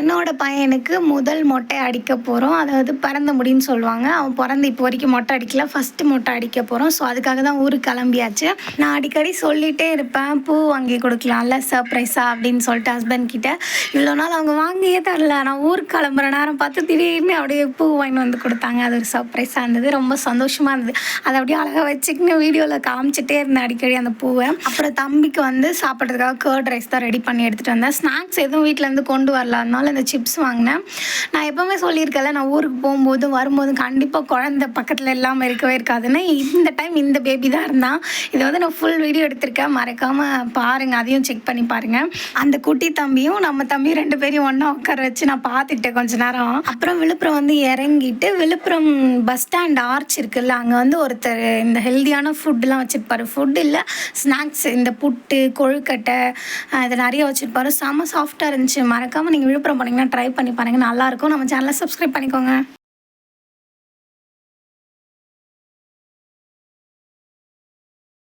என்னோட பையனுக்கு முதல் மொட்டை அடிக்க போகிறோம். அதாவது பிறந்த முடின்னு சொல்லுவாங்க. அவன் பிறந்து இப்போ வரைக்கும் மொட்டை அடிக்கல. ஃபஸ்ட்டு மொட்டை அடிக்க போகிறோம். ஸோ அதுக்காக தான் ஊருக்கு கிளம்பியாச்சு. நான் அடிக்கடி சொல்லிகிட்டே இருப்பேன், பூ வாங்கி கொடுக்கலாம்ல சர்ப்ரைஸாக அப்படின்னு சொல்லிட்டு ஹஸ்பண்ட் கிட்ட. இவ்வளோ நாள் அவங்க வாங்கியே தரல. நான் ஊருக்கு கிளம்புற நேரம் பார்த்து திடீர்னு அப்படியே பூ வாங்கிட்டு வந்து கொடுத்தாங்க. அது ஒரு சர்ப்ரைஸாக இருந்தது. ரொம்ப சந்தோஷமாக இருந்தது. அதை அப்படியே அழகாக வச்சுக்கின்னு வீடியோவில் காமிச்சிட்டே இருந்தேன் அடிக்கடி அந்த பூவை. அப்புறம் தம்பிக்கு வந்து சாப்பிட்றதுக்காக கர்ட் ரைஸ் தான் ரெடி பண்ணி எடுத்துகிட்டு வந்தேன். ஸ்நாக்ஸ் எதுவும் வீட்டிலேருந்து கொண்டு வரல, அதனால இந்த சிப்ஸ் வாங்கினேன். நான் எப்போவுமே சொல்லியிருக்கேன்ல, நான் ஊருக்கு போகும்போது வரும்போது கண்டிப்பாக குழந்தை பக்கத்தில் இல்லாமல் இருக்கவே இருக்காதுன்னு. இந்த டைம் இந்த பேபி தான் இருந்தான். இதை வந்து நான் ஃபுல் வீடியோ எடுத்திருக்கேன், மறக்காமல் பாருங்கள், அதையும் செக் பண்ணி பாருங்கள். அந்த குட்டி தம்பியும் நம்ம தம்பியும் 2 பேரையும் ஒன்றா உட்கார வச்சு நான் பார்த்துக்கிட்டேன் கொஞ்ச நேரம். அப்புறம் விழுப்புரம் வந்து இறங்கிட்டு விழுப்புரம் பஸ் ஸ்டாண்ட் ஆர்ச் இருக்குல்ல, அங்கே வந்து ஒருத்தர் இந்த ஹெல்த்தியான ஃபுட்டுலாம் வச்சுருப்பாரு. ஃபுட் இல்லை, ஸ்நாக்ஸ், இந்த புட்டு கொழுக்கட்டை இது நிறைய வச்சுருப்பாரு. செம்ம சாஃப்டாக இருந்துச்சு. மறக்காமல் நீங்கள் விழுப்புரம் போனீங்கன்னா ட்ரை பண்ணி பாருங்கள், நல்லாயிருக்கும். நம்ம சேனலை சப்ஸ்கிரைப் பண்ணிக்கோங்க.